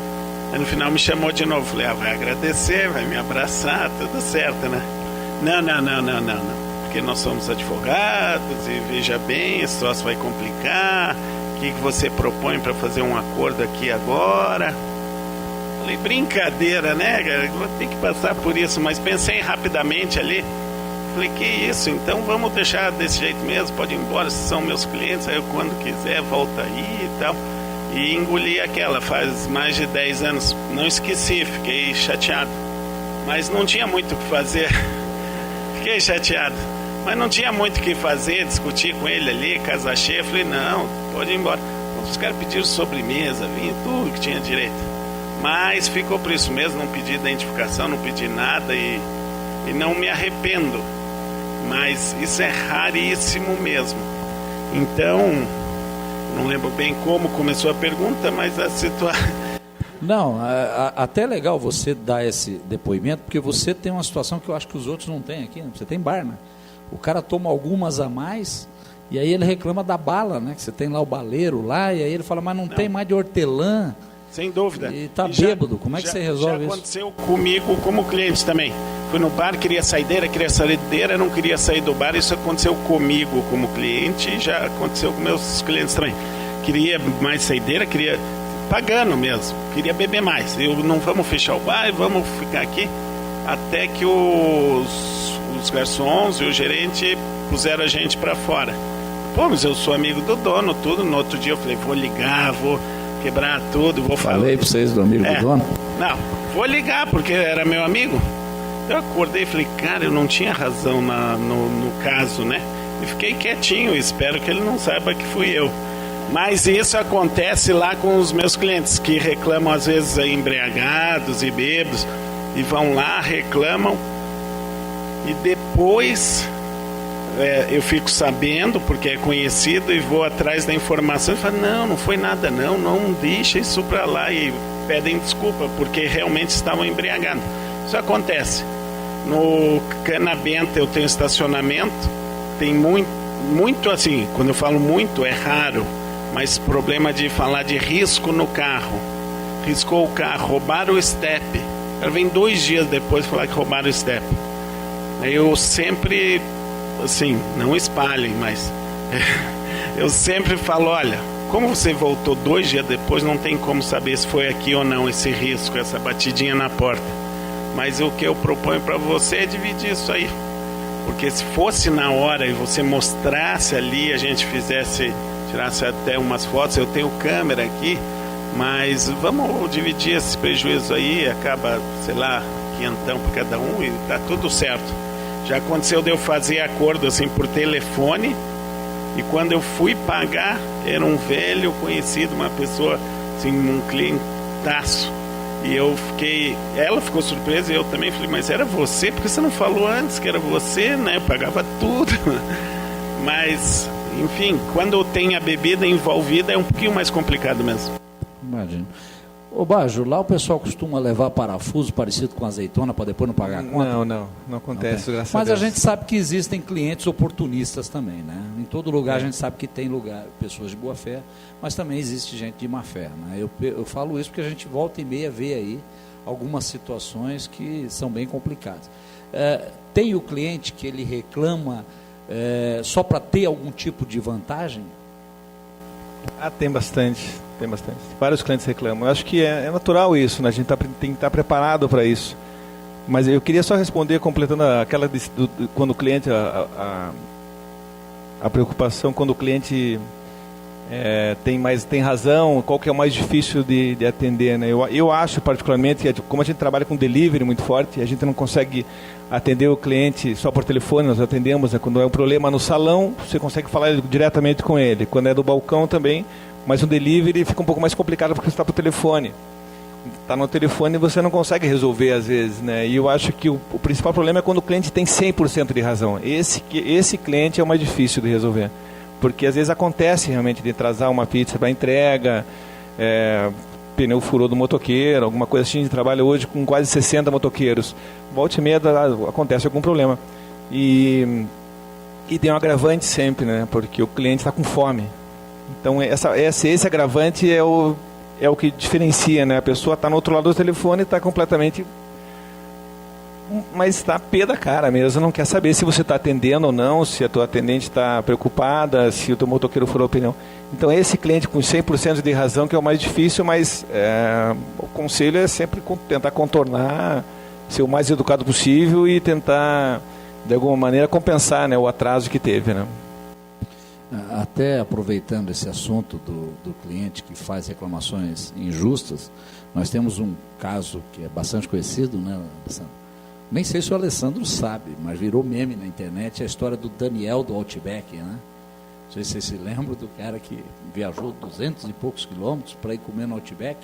Aí no final me chamou de novo. Falei, vai agradecer, vai me abraçar, tudo certo, né? Não. Porque nós somos advogados e veja bem, esse troço vai complicar. O que você propõe para fazer um acordo aqui agora? Falei, brincadeira, né, cara? Vou ter que passar por isso, mas pensei rapidamente ali. Falei, que isso? Então vamos deixar desse jeito mesmo, pode ir embora, se são meus clientes, aí eu quando quiser volta aí e tal. E engoli aquela, faz mais de 10 anos. Não esqueci, fiquei chateado. Mas não tinha muito o que fazer. Fiquei chateado. Mas não tinha muito o que fazer, discutir com ele ali, casa cheia. Falei, não, pode ir embora. Os caras pediram sobremesa, vinho, tudo que tinha direito. Mas ficou por isso mesmo, não pedi identificação, não pedi nada e não me arrependo. Mas isso é raríssimo mesmo. Então, não lembro bem como começou a pergunta, mas a situação... Não, até é legal você dar esse depoimento, porque você tem uma situação que eu acho que os outros não têm aqui, né? Você tem bar, né? O cara toma algumas a mais e aí ele reclama da bala, né? Que você tem lá o baleiro lá, e aí ele fala, mas não tem mais de hortelã. Sem dúvida. E tá bêbado, como é que você resolve isso? Já aconteceu comigo como cliente também. Fui no bar, queria saideira, não queria sair do bar. Isso aconteceu comigo como cliente e já aconteceu com meus clientes também. Queria mais saideira, queria pagando mesmo, queria beber mais. Eu não vamos fechar o bar, vamos ficar aqui. Até que os garçons e o gerente puseram a gente para fora. Pô, mas eu sou amigo do dono, tudo. No outro dia eu falei, vou ligar, vou quebrar tudo, vou falar. Falei para vocês do amigo do dono? Não, vou ligar porque era meu amigo. Eu acordei e falei, cara, eu não tinha razão no caso, né? E fiquei quietinho, espero que ele não saiba que fui eu. Mas isso acontece lá com os meus clientes, que reclamam às vezes embriagados e bêbados, e vão lá, reclamam, e depois eu fico sabendo, porque é conhecido, e vou atrás da informação e falo, não foi nada não deixa isso pra lá, e pedem desculpa, porque realmente estavam embriagados. Isso acontece. No Canabenta eu tenho estacionamento, tem muito assim, quando eu falo muito, é raro, mas problema de falar de risco no carro. Riscou o carro, roubaram o step. Ela vem 2 dias depois falar que roubaram o step. Eu sempre, assim, não espalhem, mas eu sempre falo, olha, como você voltou 2 dias depois, não tem como saber se foi aqui ou não esse risco, essa batidinha na porta. Mas o que eu proponho para você é dividir isso aí. Porque se fosse na hora e você mostrasse ali, a gente tirasse até umas fotos, eu tenho câmera aqui, mas vamos dividir esse prejuízo aí, acaba, sei lá, 500 por cada um e tá tudo certo. Já aconteceu de eu fazer acordo assim por telefone, e quando eu fui pagar, era um velho conhecido, uma pessoa, assim, um clientaço. E ela ficou surpresa e eu também falei, mas era você? Porque você não falou antes que era você, né? Eu pagava tudo. Mas, enfim, quando tem a bebida envolvida é um pouquinho mais complicado mesmo. Imagino. Ô Bajo, lá o pessoal costuma levar parafuso parecido com azeitona para depois não pagar a conta? Não acontece, graças a Mas Deus. a gente sabe que existem clientes oportunistas também, né? Em todo lugar a gente sabe que tem pessoas de boa fé, mas também existe gente de má fé, né? Eu falo isso porque a gente volta e meia vê aí algumas situações que são bem complicadas. Tem o cliente que ele reclama só para ter algum tipo de vantagem? Tem bastante. Vários clientes reclamam. Eu acho que é natural isso, né? A gente tem que estar preparado para isso. Mas eu queria só responder, completando aquela quando o cliente, a preocupação quando o cliente tem razão, qual que é o mais difícil de atender, né? Eu acho particularmente que, como a gente trabalha com delivery muito forte, a gente não consegue atender o cliente só por telefone, nós atendemos, né? Quando é um problema no salão, você consegue falar diretamente com ele. Quando é do balcão também, mas no delivery fica um pouco mais complicado porque você está por telefone. Está no telefone e você não consegue resolver às vezes, né? E eu acho que o principal problema é quando o cliente tem 100% de razão. Esse cliente é o mais difícil de resolver. Porque às vezes acontece realmente de atrasar uma pizza para entrega, pneu furou do motoqueiro, alguma coisa assim. A gente trabalha hoje com quase 60 motoqueiros. Volta e meia acontece algum problema. E tem um agravante sempre, né? Porque o cliente está com fome. Então esse agravante é o que diferencia, né? A pessoa está no outro lado do telefone e está completamente... Mas está pé da cara mesmo, não quer saber se você está atendendo ou não, se a tua atendente está preocupada, se o teu motoqueiro furou o pneu. Então esse cliente com 100% de razão que é o mais difícil, mas o conselho é sempre tentar contornar, ser o mais educado possível e tentar, de alguma maneira, compensar, né, o atraso que teve, né? Até aproveitando esse assunto do cliente que faz reclamações injustas, nós temos um caso que é bastante conhecido, né, Alessandro? Nem sei se o Alessandro sabe, mas virou meme na internet a história do Daniel do Outback, né? Não sei se vocês se lembram do cara que viajou 200 e poucos quilômetros para ir comer no Outback,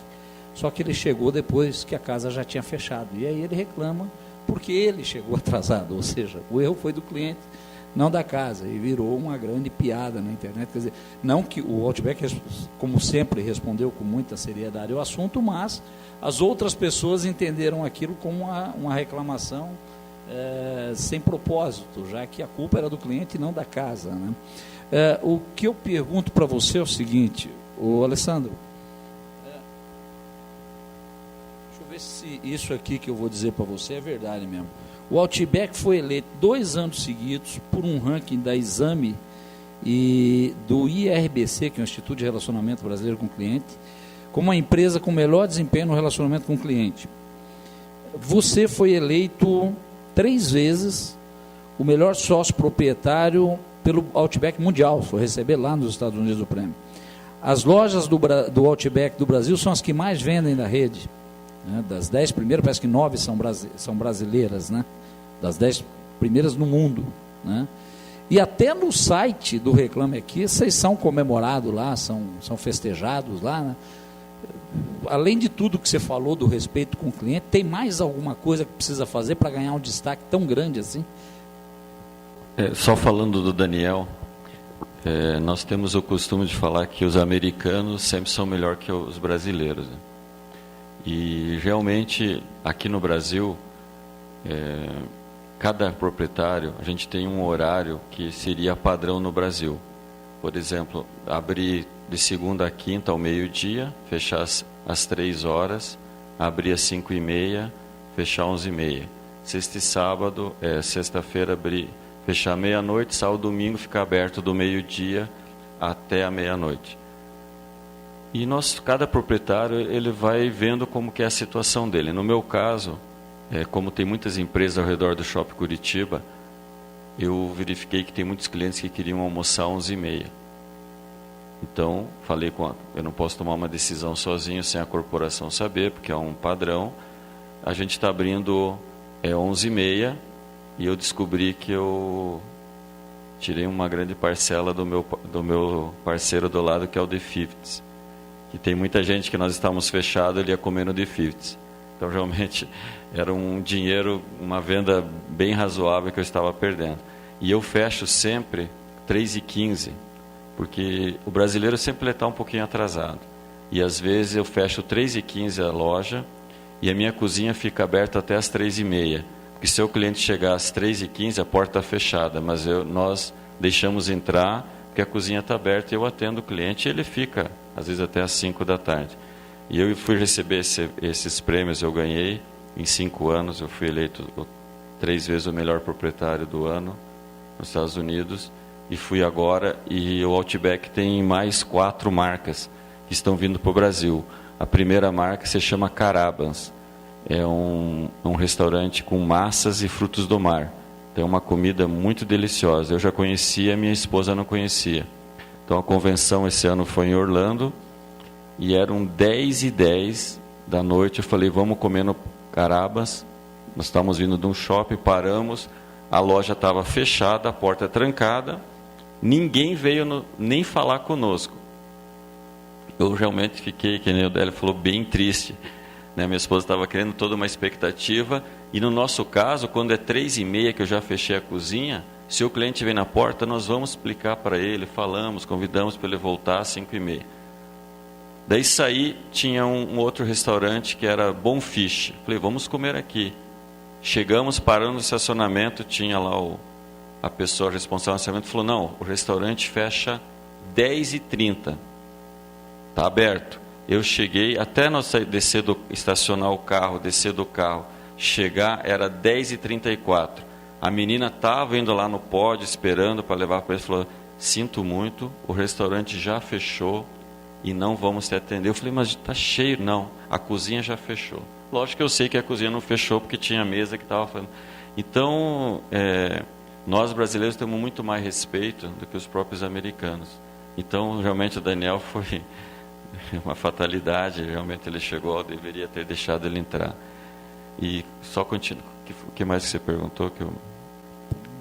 só que ele chegou depois que a casa já tinha fechado. E aí ele reclama porque ele chegou atrasado, ou seja, o erro foi do cliente, não da casa, e virou uma grande piada na internet. Quer dizer, não que o Outback, como sempre, respondeu com muita seriedade ao assunto, mas as outras pessoas entenderam aquilo como uma reclamação sem propósito, já que a culpa era do cliente e não da casa, né? O que eu pergunto para você é o seguinte, Alessandro, deixa eu ver se isso aqui que eu vou dizer para você é verdade mesmo. O Outback foi eleito 2 anos seguidos por um ranking da Exame e do IRBC, que é o Instituto de Relacionamento Brasileiro com o Cliente, como a empresa com melhor desempenho no relacionamento com o cliente. Você foi eleito 3 vezes o melhor sócio proprietário pelo Outback Mundial, foi receber lá nos Estados Unidos o prêmio. As lojas do Outback do Brasil são as que mais vendem da rede. Né? Das 10 primeiras, parece que 9 são brasileiras, né? Das 10 primeiras no mundo, né? E até no site do Reclame Aqui, vocês são comemorados lá, são festejados lá, né? Além de tudo que você falou do respeito com o cliente, tem mais alguma coisa que precisa fazer para ganhar um destaque tão grande assim? Só falando do Daniel, nós temos o costume de falar que os americanos sempre são melhor que os brasileiros, né? E realmente aqui no Brasil, cada proprietário, a gente tem um horário que seria padrão no Brasil. Por exemplo, abrir de segunda a quinta ao meio-dia, fechar às 3 horas, abrir às 5h30, fechar às 11h30. Sexta e sábado, sexta-feira fechar meia-noite, sábado e domingo ficar aberto do meio-dia até a meia-noite. E cada proprietário ele vai vendo como que é a situação dele. No meu caso, como tem muitas empresas ao redor do Shopping Curitiba, eu verifiquei que tem muitos clientes que queriam almoçar às 11h30. Então, falei eu não posso tomar uma decisão sozinho sem a corporação saber, porque é um padrão. A gente está abrindo 11h30 e eu descobri que eu tirei uma grande parcela do meu parceiro do lado, que é o The Fifties. Que tem muita gente que nós estávamos fechados, ele ia comer no The Fifties. Então, realmente, era um dinheiro, uma venda bem razoável que eu estava perdendo. E eu fecho sempre 3h15, porque o brasileiro sempre está um pouquinho atrasado. E às vezes eu fecho 3h15 a loja e a minha cozinha fica aberta até as 3h30. Porque se o cliente chegar às 3h15, a porta está fechada, mas nós deixamos entrar, porque a cozinha está aberta e eu atendo o cliente e ele fica, às vezes, até às 5 da tarde. E eu fui receber esses prêmios, eu ganhei em 5 anos, eu fui eleito 3 vezes o melhor proprietário do ano nos Estados Unidos, e fui agora, e o Outback tem mais 4 marcas que estão vindo para o Brasil. A primeira marca se chama Carabas. É um restaurante com massas e frutos do mar. Tem uma comida muito deliciosa. Eu já conhecia, minha esposa não conhecia. Então a convenção esse ano foi em Orlando e eram 10h10 da noite. Eu falei, vamos comer no Carabas. Nós estávamos vindo de um shopping, paramos, a loja estava fechada, a porta trancada, ninguém veio nem falar conosco. Eu realmente fiquei, que nem o Délio falou, bem triste. Minha esposa estava criando toda uma expectativa, e no nosso caso, quando é 3h30 que eu já fechei a cozinha, se o cliente vem na porta, nós vamos explicar para ele, falamos, convidamos para ele voltar às 5h30. Daí saí, tinha um outro restaurante que era Bom Fish. Falei, vamos comer aqui. Chegamos, parando no estacionamento, tinha lá a pessoa responsável do estacionamento, falou, não, o restaurante fecha 10h30, está aberto. Eu cheguei, até nós estacionar o carro, descer do carro, chegar, era 10h34. A menina estava indo lá no pódio, esperando para levar para ele, falou, sinto muito, o restaurante já fechou e não vamos te atender. Eu falei, mas está cheio. Não, a cozinha já fechou. Lógico que eu sei que a cozinha não fechou, porque tinha mesa que estava fazendo. Então, nós brasileiros temos muito mais respeito do que os próprios americanos. Então, realmente, o Daniel foi uma fatalidade. Realmente, ele chegou, eu deveria ter deixado ele entrar. E só continua. O que mais que você perguntou?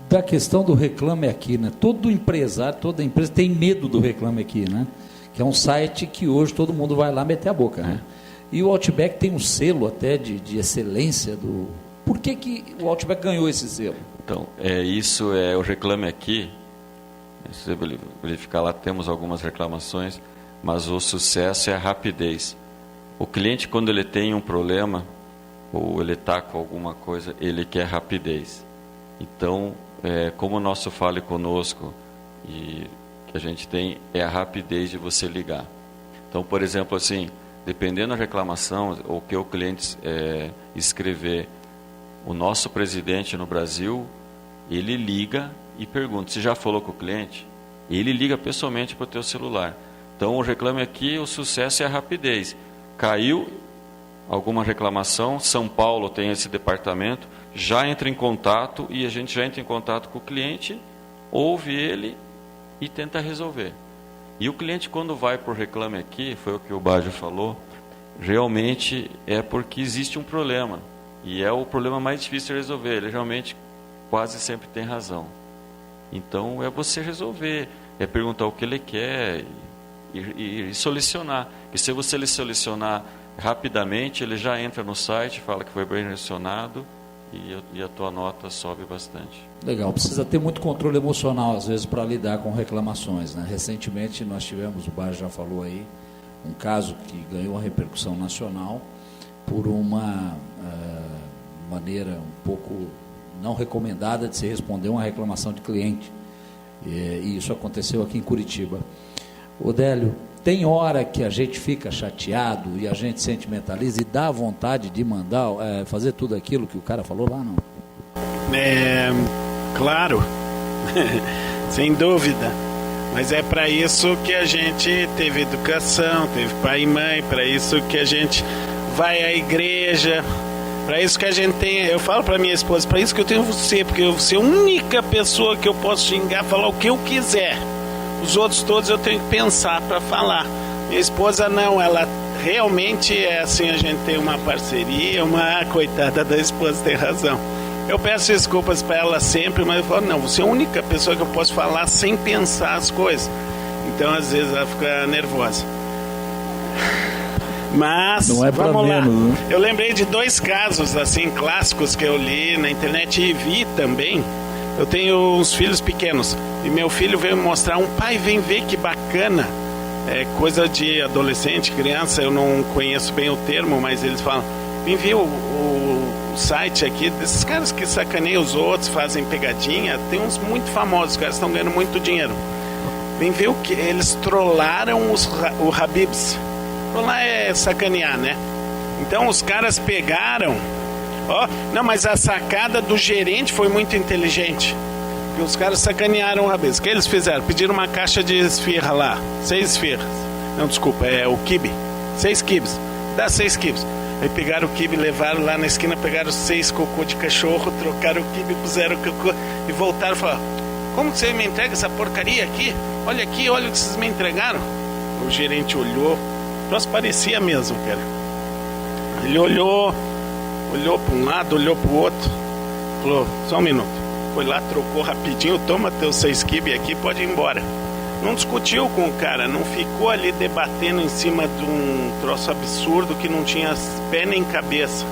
Da questão do Reclame Aqui, né? Todo empresário, toda empresa tem medo do Reclame Aqui, né? Que é um site que hoje todo mundo vai lá meter a boca, né? E o Outback tem um selo até de excelência do... Por que o Outback ganhou esse selo? Então, isso é o Reclame Aqui. Se você verificar lá, temos algumas reclamações, mas o sucesso é a rapidez. O cliente, quando ele tem um problema, ou ele está com alguma coisa, ele quer rapidez. Então, como o nosso Fale Conosco, e que a gente tem, é a rapidez de você ligar. Então, por exemplo, assim, dependendo da reclamação, ou que o cliente escrever, o nosso presidente no Brasil, ele liga e pergunta, você já falou com o cliente? Ele liga pessoalmente para o teu celular. Então, o Reclame Aqui, o sucesso é a rapidez. Caiu alguma reclamação, São Paulo tem esse departamento, já entra em contato, e a gente já entra em contato com o cliente, ouve ele e tenta resolver. E o cliente, quando vai para o Reclame Aqui, foi o que o Baggio falou, realmente é porque existe um problema, e é o problema mais difícil de resolver. Ele realmente quase sempre tem razão. Então, é você resolver, é perguntar o que ele quer e solucionar. E se você lhe solucionar rapidamente, ele já entra no site, fala que foi bem solucionado, e a tua nota sobe bastante. Legal, precisa ter muito controle emocional, às vezes, para lidar com reclamações, né? Recentemente, nós tivemos, o Baggio já falou aí, um caso que ganhou uma repercussão nacional por uma maneira um pouco não recomendada de se responder uma reclamação de cliente. E isso aconteceu aqui em Curitiba. Odélio, tem hora que a gente fica chateado e a gente sentimentaliza e dá vontade de mandar, fazer tudo aquilo que o cara falou lá, não? Claro, sem dúvida. Mas é para isso que a gente teve educação, teve pai e mãe, para isso que a gente vai à igreja, para isso que a gente tem, eu falo para minha esposa, para isso que eu tenho você, porque você é a única pessoa que eu posso xingar, falar o que eu quiser. Os outros todos eu tenho que pensar para falar. Minha esposa não, ela realmente é assim, a gente tem uma parceria, uma coitada da esposa, tem razão. Eu peço desculpas para ela sempre, mas eu falo, não, você é a única pessoa que eu posso falar sem pensar as coisas. Então, às vezes, ela fica nervosa. Mas, não é vamos lá. menos, né? Eu lembrei de 2 casos, assim, clássicos que eu li na internet e vi também. Eu tenho uns filhos pequenos e meu filho veio me mostrar, pai, vem ver que bacana, é coisa de adolescente, criança, eu não conheço bem o termo, mas eles falam, vem ver o site aqui desses caras que sacaneiam os outros, fazem pegadinha, tem uns muito famosos, os caras estão ganhando muito dinheiro. Vem ver o que eles trollaram o Habib's. Trollar é sacanear, né? Então os caras pegaram, não, mas a sacada do gerente foi muito inteligente. Porque os caras sacanearam o Habib's. O que eles fizeram? Pediram uma caixa de esfirra lá, 6 esfirras. Não, desculpa, é o quibe. 6 quibes. Dá 6 quibes. Aí pegaram o quibe, levaram lá na esquina, pegaram 6 cocô de cachorro, trocaram o quibe, puseram o cocô e voltaram e falaram, como que você me entrega essa porcaria aqui? Olha aqui, olha o que vocês me entregaram. O gerente olhou, nossa, parecia mesmo, cara. Ele olhou para um lado, olhou para o outro, falou, só um minuto. Foi lá, trocou rapidinho, toma teus 6 quibe aqui, pode ir embora. Não discutiu com o cara, não ficou ali debatendo em cima de um troço absurdo que não tinha pé nem cabeça.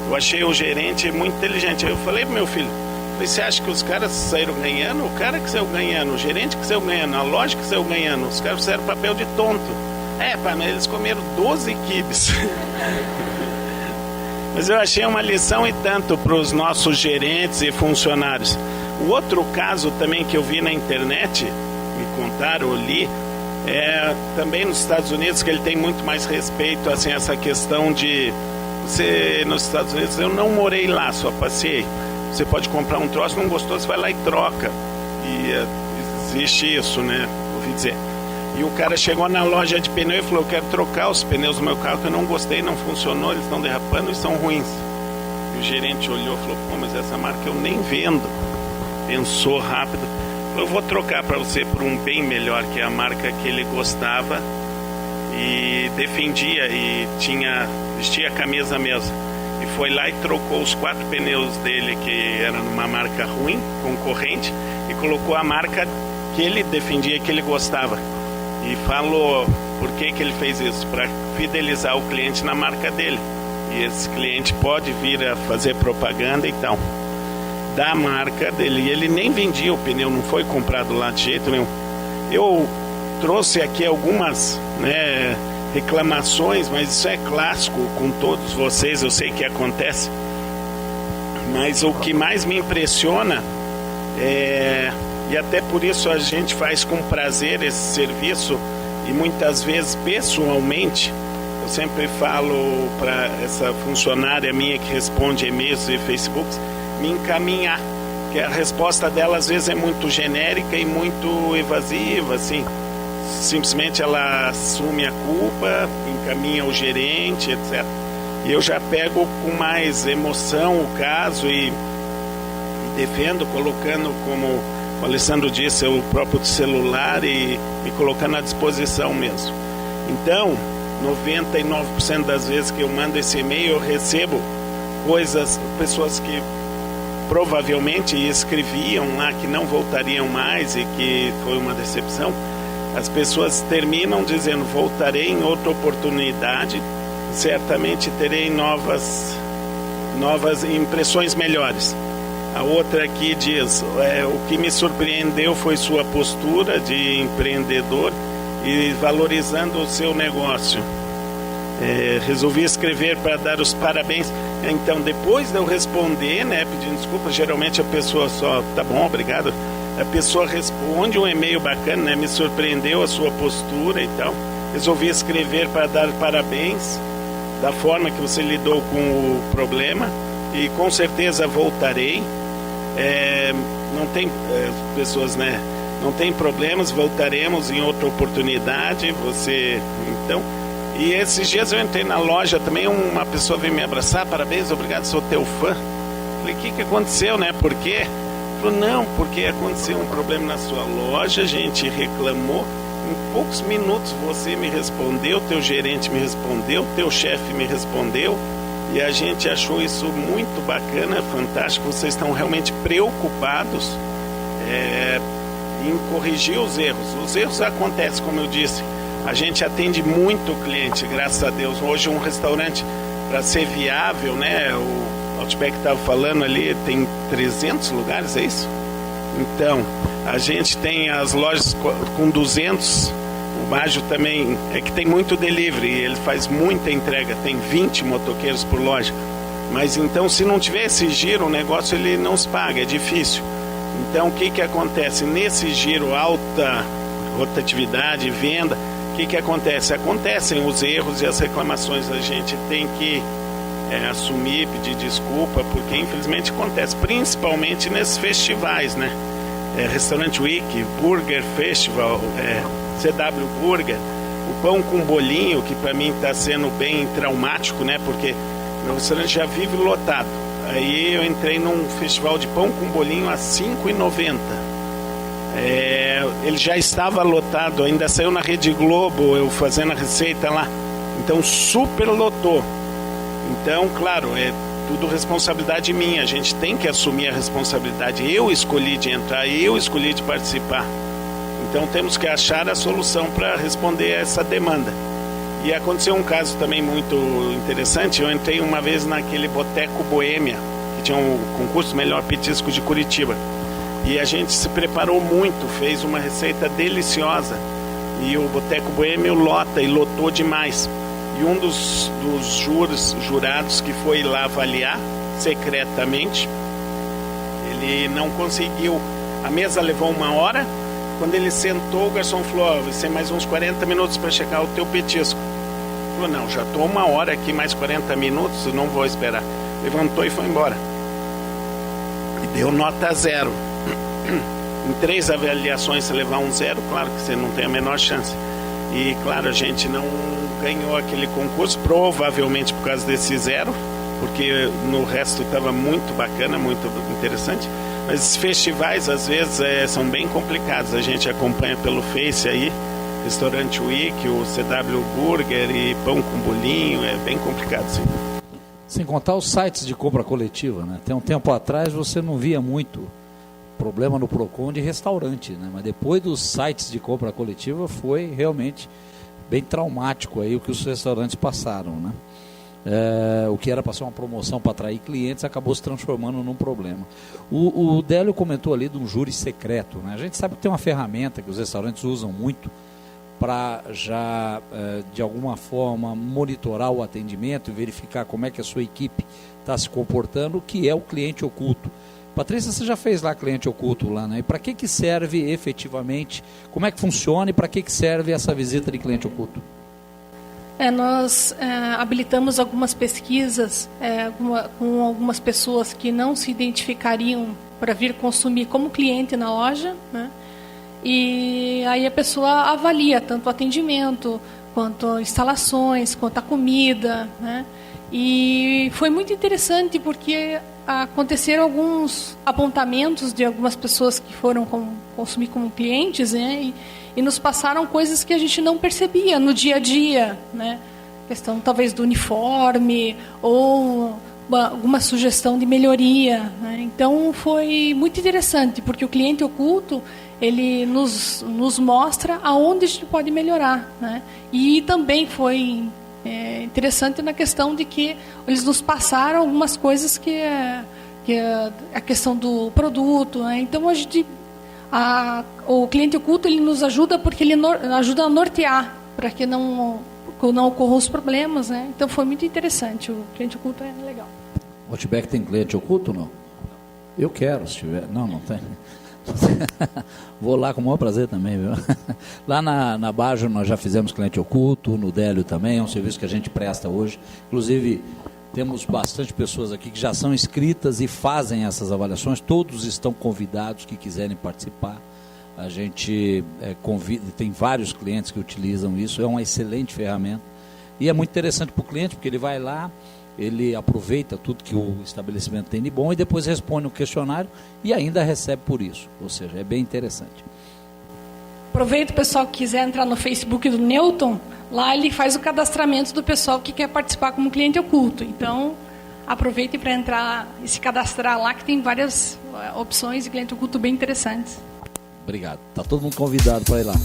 Eu achei o gerente muito inteligente. Aí eu falei pro meu filho, você acha que os caras saíram ganhando? O cara que saiu ganhando, o gerente que saiu ganhando, a loja que saiu ganhando, os caras fizeram papel de tonto. Pai, mas eles comeram 12 quibes. Mas eu achei uma lição e tanto para os nossos gerentes e funcionários. O outro caso também que eu vi na internet, me contaram, eu li, também nos Estados Unidos, que ele tem muito mais respeito, assim, essa questão de você, nos Estados Unidos, eu não morei lá, só passei. Você pode comprar um troço, não gostou, você vai lá e troca. E existe isso, né? Ouvi dizer. E o cara chegou na loja de pneu e falou, eu quero trocar os pneus do meu carro, que eu não gostei, não funcionou, eles estão derrapando e são ruins. E o gerente olhou e falou, pô, mas essa marca eu nem vendo. Pensou rápido. Eu vou trocar para você por um bem melhor, que é a marca que ele gostava e defendia e vestia a camisa mesmo. E foi lá e trocou os 4 pneus dele, que era numa marca ruim, concorrente, e colocou a marca que ele defendia, que ele gostava. E falou por que ele fez isso, para fidelizar o cliente na marca dele. E esse cliente pode vir a fazer propaganda e tal, da marca dele. E ele nem vendia o pneu, não foi comprado lá de jeito nenhum. Eu trouxe aqui algumas, reclamações, mas isso é clássico com todos vocês, eu sei que acontece. Mas o que mais me impressiona e até por isso a gente faz com prazer esse serviço, e muitas vezes pessoalmente, eu sempre falo para essa funcionária minha que responde e-mails e Facebooks, me encaminhar, que a resposta dela às vezes é muito genérica e muito evasiva, assim, simplesmente ela assume a culpa, encaminha o gerente, etc. E eu já pego com mais emoção o caso e defendo, colocando, como o Alessandro disse, o próprio celular e me colocando à disposição mesmo. Então, 99% das vezes que eu mando esse e-mail, eu recebo pessoas que provavelmente escreviam lá que não voltariam mais e que foi uma decepção. As pessoas terminam dizendo, voltarei em outra oportunidade, certamente terei novas impressões melhores. A outra aqui diz, o que me surpreendeu foi sua postura de empreendedor e valorizando o seu negócio. Resolvi escrever para dar os parabéns. Então, depois de eu responder, pedindo desculpa, geralmente a pessoa só, tá bom, obrigado. A pessoa responde um e-mail bacana, me surpreendeu a sua postura e tal. Resolvi escrever para dar parabéns da forma que você lidou com o problema e com certeza voltarei. Não tem pessoas, não tem problemas, voltaremos em outra oportunidade. Então, e esses dias eu entrei na loja também, uma pessoa veio me abraçar, parabéns, obrigado, sou teu fã. Falei, o que aconteceu, Por quê? Falou, não, porque aconteceu um problema na sua loja, a gente reclamou, em poucos minutos você me respondeu, teu gerente me respondeu, teu chefe me respondeu, e a gente achou isso muito bacana, fantástico, vocês estão realmente preocupados em corrigir os erros. Os erros acontecem, como eu disse, a gente atende muito cliente, graças a Deus. Hoje um restaurante, para ser viável, o Outback estava falando ali, tem 300 lugares, é isso? Então, a gente tem as lojas com 200 O Baggio também é que tem muito delivery, ele faz muita entrega, tem 20 motoqueiros por loja. Mas então, se não tiver esse giro, o negócio ele não se paga, é difícil. Então, o que acontece? Nesse giro, alta rotatividade, venda, o que acontece? Acontecem os erros e as reclamações. A gente tem que assumir, pedir desculpa, porque infelizmente acontece, principalmente nesses festivais, né? Restaurant Week, Burger Festival, CW Burger, o pão com bolinho, que para mim está sendo bem traumático, né? Porque meu restaurante já vive lotado. Aí eu entrei num festival de pão com bolinho a R$ 5,90. Ele já estava lotado, ainda saiu na Rede Globo, eu fazendo a receita lá. Então super lotou. Então, claro, é tudo responsabilidade minha. A gente tem que assumir a responsabilidade. Eu escolhi de entrar, eu escolhi de participar. Então temos que achar a solução para responder a essa demanda. E aconteceu um caso também muito interessante. Eu entrei uma vez naquele Boteco Boêmia, que tinha um concurso Melhor Petisco de Curitiba. E a gente se preparou muito, fez uma receita deliciosa. E o Boteco Boêmio lota e lotou demais. E um dos jurados que foi lá avaliar secretamente, ele não conseguiu. A mesa levou 1 hora. Quando ele sentou, o garçom falou: vai ser mais uns 40 minutos para checar o teu petisco. Ele falou: não, já estou 1 hora aqui, mais 40 minutos, não vou esperar. Levantou e foi embora. E deu nota 0. Em 3 avaliações, se levar um 0, claro que você não tem a menor chance. E claro, a gente não ganhou aquele concurso, provavelmente por causa desse 0, porque no resto estava muito bacana, muito interessante. Mas esses festivais, às vezes, são bem complicados. A gente acompanha pelo Face aí, Restaurant Week, o CW Burger e pão com bolinho, é bem complicado, sim. Sem contar os sites de compra coletiva, né? Tem um tempo atrás você não via muito problema no Procon de restaurante, né? Mas depois dos sites de compra coletiva foi realmente bem traumático aí o que os restaurantes passaram, né? O que era para ser uma promoção para atrair clientes acabou se transformando num problema. O Délio comentou ali de um júri secreto, né? A gente sabe que tem uma ferramenta que os restaurantes usam muito para já, de alguma forma, monitorar o atendimento e verificar como é que a sua equipe está se comportando, que é o cliente oculto. Patrícia, você já fez lá cliente oculto lá, né? E para que serve efetivamente, como é que funciona e para que serve essa visita de cliente oculto? Nós habilitamos algumas pesquisas com algumas pessoas que não se identificariam para vir consumir como cliente na loja, né? E aí a pessoa avalia tanto o atendimento, quanto instalações, quanto a comida, né? E foi muito interessante porque aconteceram alguns apontamentos de algumas pessoas que foram consumir como clientes, né? E nos passaram coisas que a gente não percebia no dia a dia, né? Questão talvez do uniforme ou alguma sugestão de melhoria, né? Então foi muito interessante porque o cliente oculto ele nos mostra aonde a gente pode melhorar, né? E também foi interessante na questão de que eles nos passaram algumas coisas que é a questão do produto, né? Então o cliente oculto ele nos ajuda porque ele ajuda a nortear para que não ocorram os problemas, né? Então foi muito interessante. O cliente oculto é legal. O Outback tem cliente oculto ou não? Eu quero, se tiver. Não tem. Vou lá com o maior prazer também, viu? Lá na Baggio nós já fizemos cliente oculto, no Délio também, é um serviço que a gente presta hoje. Inclusive, temos bastante pessoas aqui que já são inscritas e fazem essas avaliações. Todos estão convidados que quiserem participar. A gente convida, tem vários clientes que utilizam isso, é uma excelente ferramenta. E é muito interessante para o cliente, porque ele vai lá, ele aproveita tudo que o estabelecimento tem de bom e depois responde um questionário e ainda recebe por isso. Ou seja, é bem interessante. Aproveita o pessoal que quiser entrar no Facebook do Newton, lá ele faz o cadastramento do pessoal que quer participar como cliente oculto. Então, aproveite para entrar e se cadastrar lá, que tem várias opções de cliente oculto bem interessantes. Obrigado. Está todo mundo convidado para ir lá.